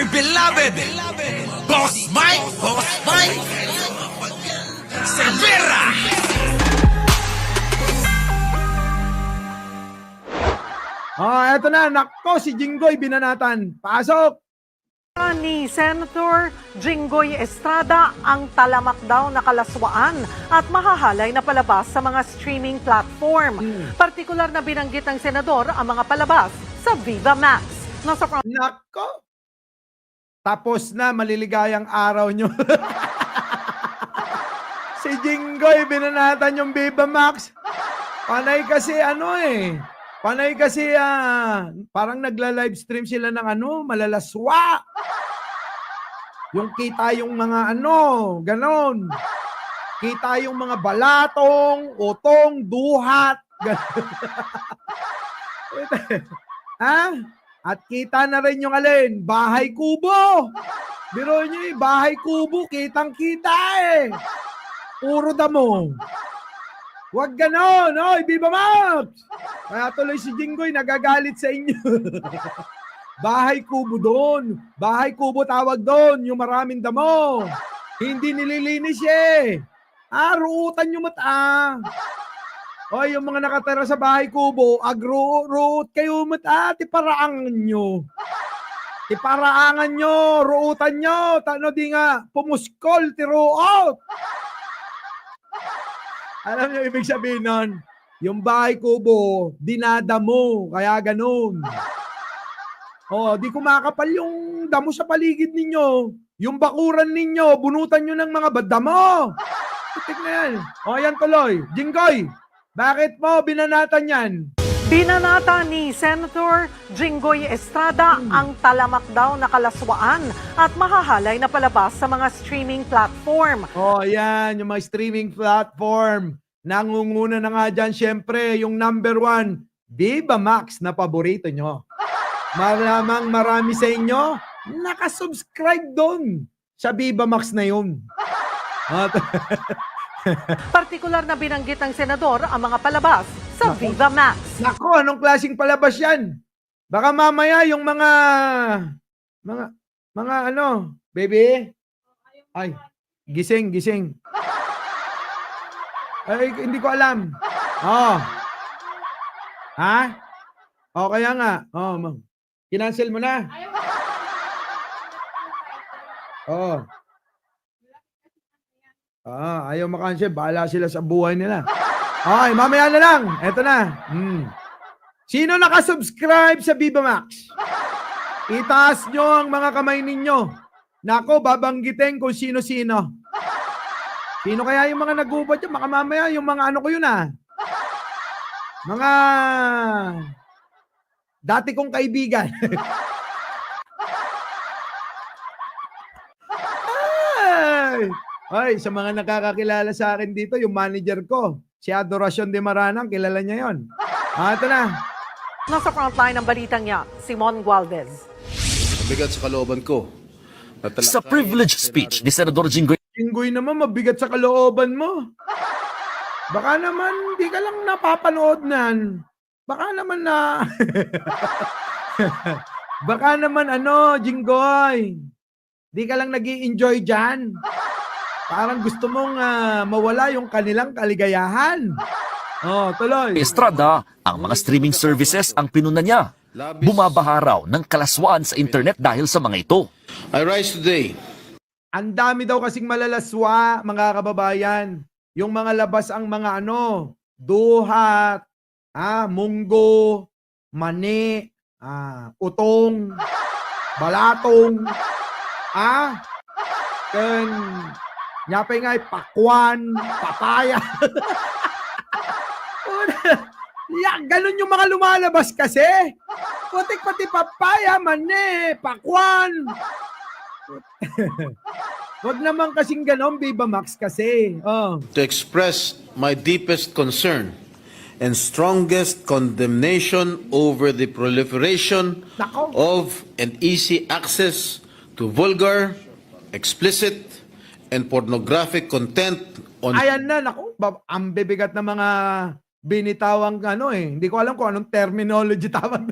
beloved Boss Mike Severa. Eto na, nakko si Jinggoy Binanatan. Pasok! Ni Senator Jinggoy Estrada ang talamak daw na kalaswaan at mahahalay na palabas sa mga streaming platform. Partikular na binanggit ng senador ang mga palabas sa Viva Max. Nasa front Nakko! Tapos na, maliligayang araw nyo. Si Jinggoy Binanatan yung Viva Max. Panay kasi Panay kasi parang nagla-live stream sila ng malalaswa. Yung kita yung mga ganon. Kita yung mga balatong, utong, duhat. At kita na rin yung bahay kubo. Biro nyo bahay kubo, kitang-kita Puro damo. Huwag ganon, Viva Max! Kaya tuloy si Jinggoy nagagalit sa inyo. Bahay kubo doon. Bahay kubo tawag doon, yung maraming damo. Hindi nililinis ruutan nyo mata. Yung mga nakatira sa bahay kubo, agruut kayo mata, tiparaangan nyo. Tiparaangan nyo, ruutan nyo. Tano di nga, pumuskol, tiruot. Alam niyo ibig sabihin nun? Yung bahay kubo, dinadamo, kaya ganun. Di kumakapal yung damo sa paligid ninyo. Yung bakuran ninyo, bunutan nyo ng mga damo. Putik na yan. Yan tuloy. Jinggoy, bakit mo binanatan yan? Binanata ni Senator Jinggoy Estrada ang talamak daw na kalaswaan at mahahalay na palabas sa mga streaming platform. Yan, yung mga streaming platform. Nangunguna na nga dyan, syempre, yung number 1, Viva Max na paborito nyo. Malamang marami sa inyo, nakasubscribe doon sa Viva Max na yun. Partikular na binanggit ng senador ang mga palabas sa Viva Max. Nako, anong klaseng palabas yan? Baka mamaya yung mga baby? Ay, gising. Ay, hindi ko alam. Kaya nga. Kinancel mo na. Ayaw makancel. Bahala sila sa buhay nila. Okay, mamaya na lang. Eto na. Sino nakasubscribe sa Viva Max? Itaas nyo ang mga kamay ninyo. Nako, babanggitin kung sino-sino. Sino kaya yung mga nagubad yun? Baka mamaya yung mga ko yun Mga dati kong kaibigan. Ay, sa mga nakakakilala sa akin dito, yung manager ko, si Adoracion de Maranang, kilala niya yon. Ito na. Nasa frontline ng balitang niya, Simon Gualvez. Mabigat sa kalooban ko. Sa privilege speech ni Senador Jinggoy Jinggoy naman, mabigat sa kalooban mo. Baka naman, di ka lang napapanood nan. Baka naman na... Baka naman Jinggoy. Di ka lang nag-i-enjoy dyan. Parang gusto mong mawala yung kanilang kaligayahan. Tuloy. Estrada, ang mga streaming services ang pinuna niya. Bumabaha raw ng kalaswaan sa internet dahil sa mga ito. I rise today. Ang dami daw kasing malalaswa, mga kababayan. Yung mga labas ang mga duhat, munggo, mani, utong, balatong, nyapay nga pakwan, papaya. Ganun yung mga lumalabas kasi. Putik pati papaya, mani, pakwan. Wag naman kasing ganon, Viva Max kasi. To express my deepest concern and strongest condemnation over the proliferation of and easy access to vulgar, explicit, and pornographic content on... Ayan na, ang bibigat na mga binitawang Hindi ko alam kung anong terminology tawag.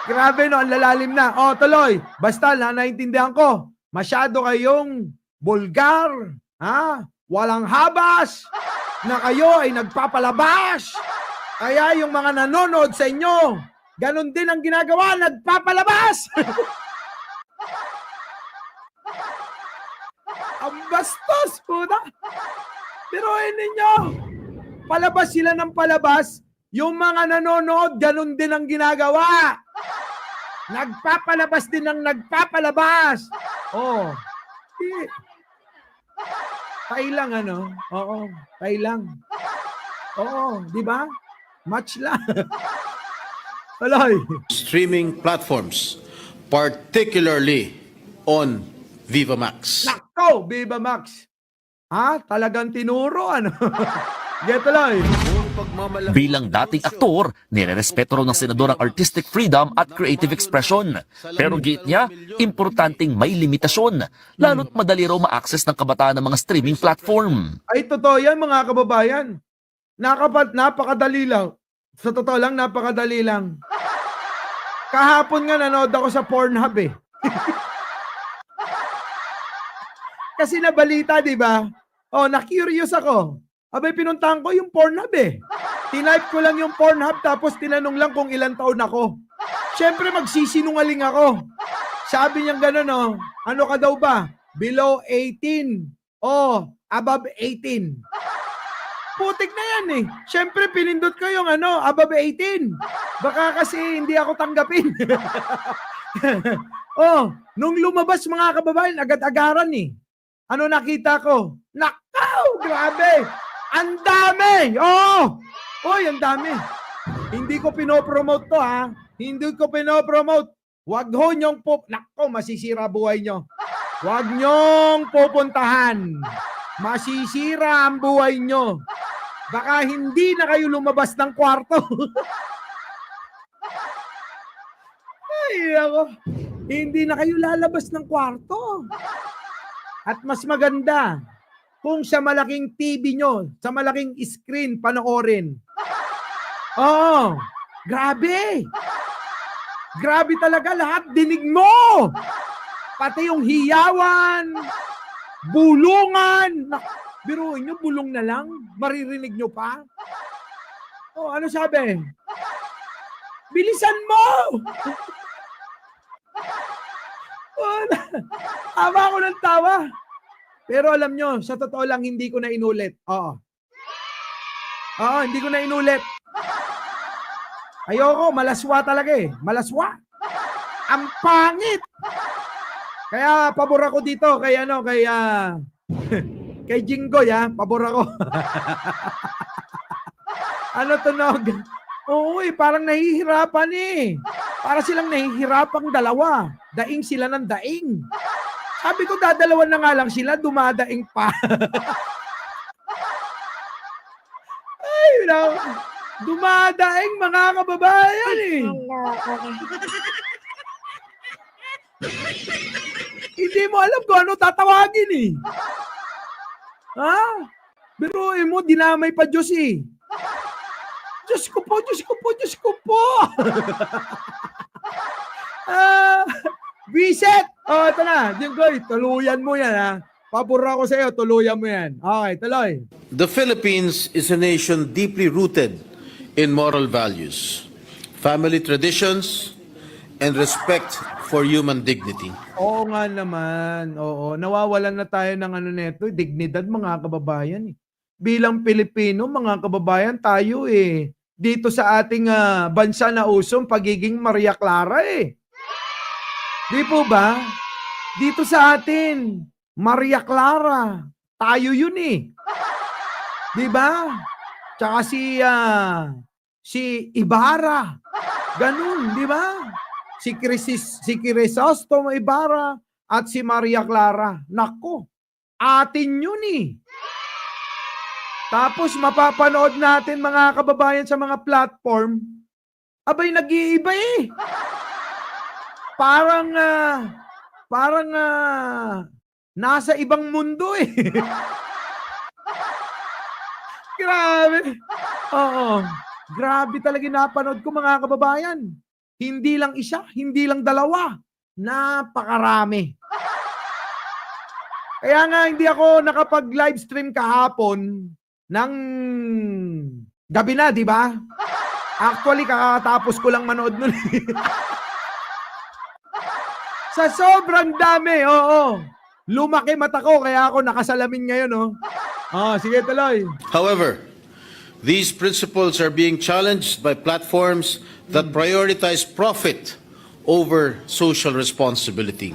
Grabe no, ang lalalim na. O, tuloy. Basta na naintindihan ko. Masyado kayong bulgar, ha? Walang habas, na kayo ay nagpapalabas. Kaya yung mga nanonood sa inyo, ganun din ang ginagawa, nagpapalabas. Ang bastos, puta. Pero ninyo, palabas sila ng palabas, yung mga nanonood, ganun din ang ginagawa. Nagpapalabas din ang nagpapalabas. Oh. Tay lang ano? Oo, tay lang. Oo, di ba? Match lang. Aloy. Streaming platforms, particularly on Viva Max. Nako, Viva Max. Ha? Talagang tinuro ano? Get aloy. Bilang dating aktor, nirerespeto raw ng senador ang artistic freedom at creative expression. Pero giit niya, importanteng may limitasyon, lalo't madali raw ma-access ng kabataan ng mga streaming platform. Ay, totoo yan mga kababayan. Napakadali lang. Sa totoo lang, napakadali lang. Kahapon nga nanood ako sa Pornhub eh. Kasi nabalita, di ba? Oh, na-curious ako. Abay, pinuntahan ko yung Pornhub eh. Tinype ko lang yung Pornhub tapos tinanong lang kung ilang taon ako. Siyempre, magsisinungaling ako. Sabi niya gano'n, oh, ano ka daw ba? Below 18. Oh, above 18. Putik na yan eh. Siyempre, pinindot ko yung above 18. Baka kasi hindi ako tanggapin. Oh, nung lumabas mga kababayan, agad-agaran eh. Ano nakita ko? Nakaw! Grabe! Ang dami! Oh! Oy, ang dami. Hindi ko pinopromote to ha. Hindi ko pinopromote. Wag ho nyong Nako, masisira buhay nyo. Wag nyong pupuntahan. Masisira ang buhay nyo. Baka hindi na kayo lumabas ng kwarto. Ay, ako. Hindi na kayo lalabas ng kwarto. At mas maganda, kung sa malaking TV nyo, sa malaking screen, panoorin. Oo, grabe. Grabe talaga lahat, dinig mo. Pati yung hiyawan, bulungan. Biruin nyo, bulong na lang. Maririnig nyo pa. Oh, ano sabi? Bilisan mo! Oh, tawa ako ng tawa. Pero alam nyo, sa totoo lang, hindi ko na inulit. Oo. Oo, hindi ko na inulit. Ayoko, malaswa talaga eh. Malaswa. Ang pangit. Kaya pabor ako dito kay kay Jinggoy pabor ako. Ano tunog? Oo parang nahihirapan eh. Para silang nahihirapang dalawa. Daing sila ng daing. Sabi ko, dadalawan na nga lang sila, dumadaing pa. Ay, dumadaing mga kababayan eh. Hindi mo alam kung ano tatawagin eh. Ha? Biruin mo, dinamay pa Diyos eh. Diyos ko po, Diyos ko po, Diyos ko po. Visit! Oh, ito na. Jinggoy, tuluyan mo yan ha. Pabor ako sa iyo, tuluyan mo yan. Okay, tuloy. The Philippines is a nation deeply rooted in moral values, family traditions, and respect for human dignity. Oo nga naman. Oo, nawawalan na tayo ng neto, dignidad mga kababayan. Bilang Pilipino, mga kababayan, tayo dito sa ating bansa na usong pagiging Maria Clara eh. Di po ba? Dito sa atin, Maria Clara, tayo yun eh. Di ba? Tsaka si Ibarra, ganun, di ba? Si Crisostomo Ibarra at si Maria Clara. Nako, atin yun eh. Tapos mapapanood natin mga kababayan sa mga platform, abay nag-iiba eh. Parang nasa ibang mundo eh. Grabe. Oo. Grabe talaga napanood ko mga kababayan. Hindi lang isa, hindi lang dalawa. Napakarami. Kaya nga hindi ako nakapag-live stream kahapon ng gabi na, di ba? Actually, kakatapos ko lang manood nun. Sa sobrang dami, oo. Lumaki mata ko, kaya ako nakasalamin ngayon, oh. Sige, tuloy. However, these principles are being challenged by platforms that prioritize profit over social responsibility.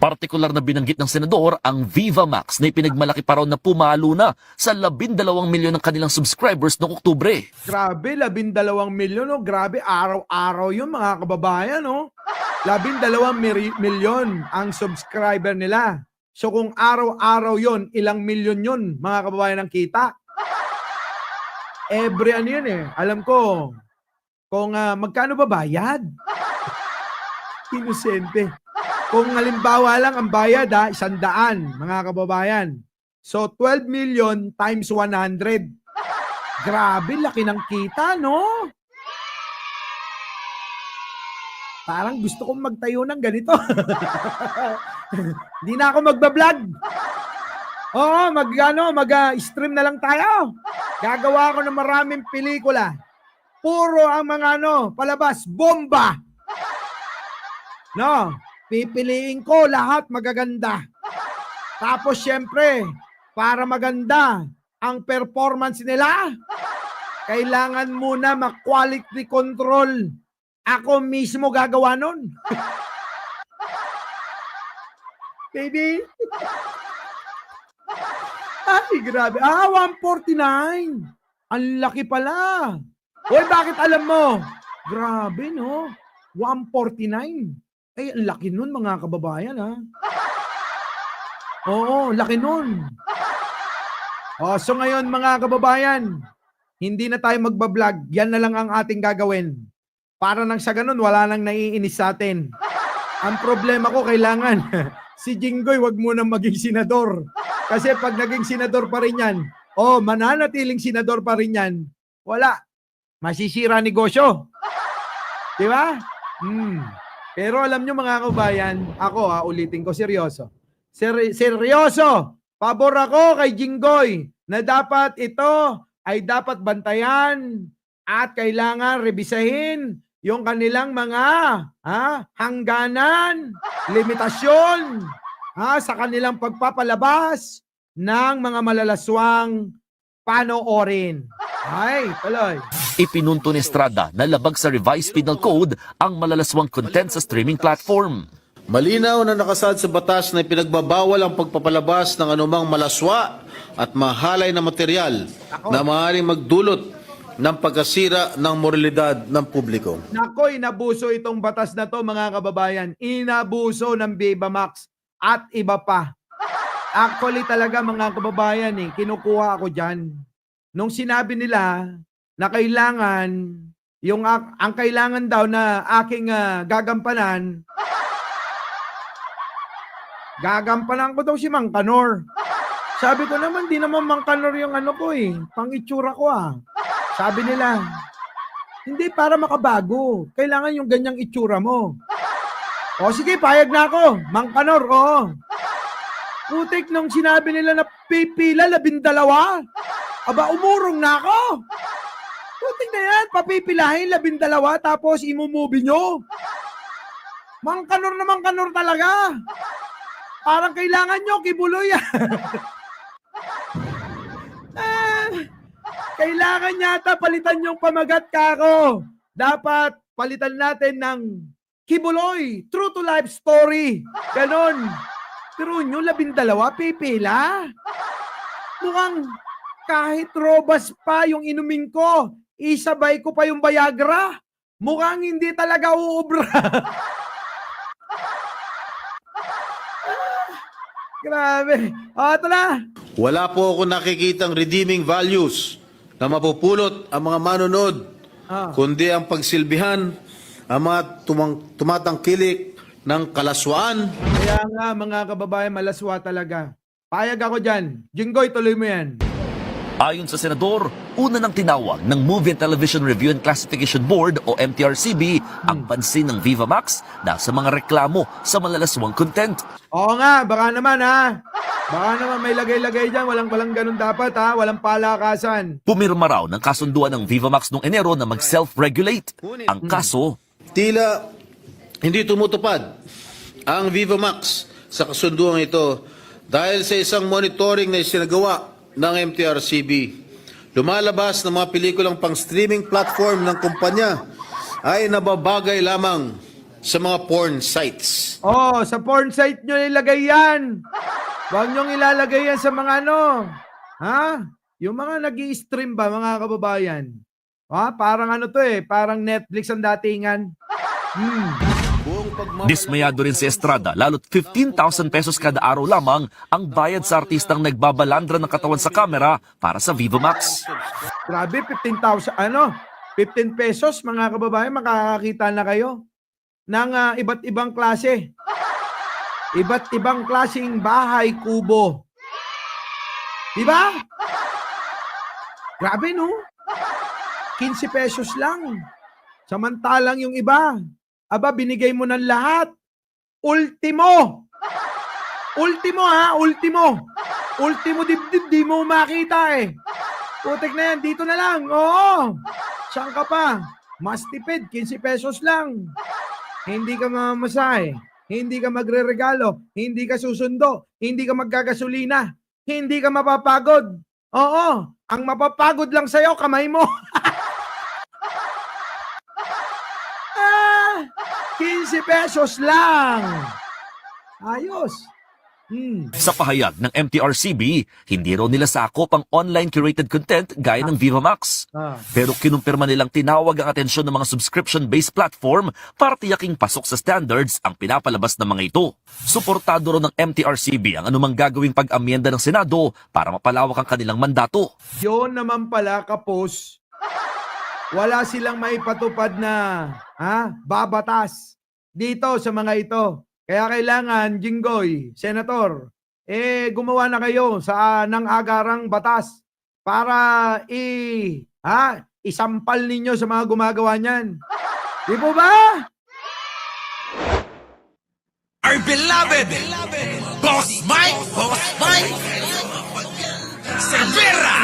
Partikular na binanggit ng senador ang Viva Max na ipinagmalaki pa raw na pumalo na sa 12 milyon ng kanilang subscribers noong Oktubre. Grabe, 12 milyon, no? Grabe, araw-araw yun, mga kababayan, no? 12 milyon ang subscriber nila. So kung araw-araw yon, ilang milyon yun, mga kababayan, ang kita. Every ano yun eh. Alam ko, kung magkano ba bayad? Inosente. Kung halimbawa lang ang bayad 100, mga kababayan. So 12 million times 100. Grabe, laki ng kita, no? Parang gusto kong magtayo ng ganito. Hindi na ako magbablog. Oo, mag-stream na lang tayo. Gagawa ako ng maraming pelikula. Puro ang mga palabas, bomba. No, pipiliin ko lahat magaganda. Tapos syempre, para maganda ang performance nila, kailangan muna ma-quality control. Ako mismo gagawa nun. Baby. Ay, grabe. 149. Ang laki pala. Hoy, bakit alam mo? Grabe, no? 149. Ay, ang laki nun, mga kababayan, ha? Oo, laki nun. So ngayon, mga kababayan, hindi na tayo magbablog. Yan na lang ang ating gagawin. Para nang sa ganun, wala nang naiinis sa atin. Ang problema ko, kailangan si Jinggoy wag mo nang maging senador. Kasi pag naging senador pa rin yan, mananatiling senador pa rin yan, wala. Masisira negosyo. Di ba? Pero alam nyo, mga kabayan, ako ulitin ko, seryoso. Seryoso! Pabor ako kay Jinggoy na dapat ito ay dapat bantayan at kailangan rebisahin yung kanilang mga hangganan, limitasyon sa kanilang pagpapalabas ng mga malalaswang panoorin. Ay, tuloy. Ipinunto ni Estrada na labag sa revised penal code ang malalaswang content sa streaming platform. Malinaw na nakasad sa batas na ipinagbabawal ang pagpapalabas ng anumang malaswa at mahalay na material na maaaring magdulot ng pagkasira ng moralidad ng publiko. Nako, inabuso itong batas na to, mga kababayan. Inabuso ng Viva Max at iba pa. Actually talaga, mga kababayan, kinukuha ako dyan. Nung sinabi nila na kailangan, ang kailangan daw na aking gagampanan ko daw si Mang Kanor. Sabi ko naman, di naman Mang Kanor yung ko pang-itsura ko Sabi nila, hindi, para makabago. Kailangan yung ganyang itsura mo. Sige, payag na ako. Mang Kanor, Putik, nung sinabi nila na pipila 12, aba, umurong na ako. Putik na yan, papipilahin 12, tapos imumovie nyo. Mang Kanor na Mang Kanor talaga. Parang kailangan nyo, kibuloy. Kailangan yata palitan yung pamagat kako. Dapat palitan natin ng kibuloy, true to life story. Ganon. Pero nyo, 12, pipila. Mukhang kahit robas pa yung inumin ko, isabay ko pa yung Viagra. Mukhang hindi talaga uubra. Grabe. Ito na. Wala po ako nakikitang redeeming values na mapupulot ang mga manonood, kundi ang pagsilbihan, ang mga tumatangkilik ng kalaswaan. Kaya nga, mga kababayan, malaswa talaga. Payag ako dyan. Jinggoy, tuloy mo yan. Ayon sa senador, una nang tinawag ng Movie and Television Review and Classification Board o MTRCB ang pansin ng Viva Max dahil sa mga reklamo sa malalaswang content. Oo nga, baka naman ha. Baka naman may lagay-lagay dyan. Walang ganun dapat ha. Walang palakasan. Pumirma raw ng kasunduan ng Viva Max noong Enero na mag-self-regulate. Ang kaso, Tila hindi tumutupad ang Viva Max sa kasunduang ito dahil sa isang monitoring na isinagawa ng MTRCB. Lumalabas na mga pelikulang pang-streaming platform ng kumpanya ay nababagay lamang sa mga porn sites. Oh, sa porn site nyo ilagay yan. Huwag nyo ilalagay yan sa mga ano. Ha? Yung mga nag-i-stream ba, mga kababayan? Ha? Parang ano to parang Netflix ang datingan. dismayado rin si Estrada lalo't 15,000 pesos kada araw lamang ang bayad sa artistang nagbabalandra ng katawan sa kamera para sa Viva Max. Grabe, 15,000, 15 pesos mga kababayan, makakakita na kayo ng iba't ibang klase. Iba't ibang klaseng bahay kubo. Diba? Grabe no? 15 pesos lang. Samantalang yung iba, aba, binigay mo ng lahat. Ultimo! Ultimo ha, ultimo. Ultimo dibdib, di mo makita Putik na yan, dito na lang. Oo. Saan ka pa? Mas tipid, 15 pesos lang. Hindi ka mamasahe. Hindi ka magre-regalo. Hindi ka susundo. Hindi ka maggagasolina. Hindi ka mapapagod. Oo. Ang mapapagod lang sa'yo, kamay mo. 15 pesos lang. Ayos. Sa pahayag ng MTRCB, hindi raw nila sakop ang online curated content gaya ng Viva Max. Pero kinumpirma nilang tinawag ang atensyon ng mga subscription-based platform para tiyaking pasok sa standards ang pinapalabas ng mga ito. Suportado raw ng MTRCB ang anumang gagawing pag-amyenda ng Senado para mapalawak ang kanilang mandato. Yun naman pala, kapos. Wala silang maipatupad na babatas dito sa mga ito. Kaya kailangan, Jinggoy, Senator, gumawa na kayo ng agarang batas para isampal ninyo sa mga gumagawa niyan. Di po ba? Our beloved Boss Mike Cervera.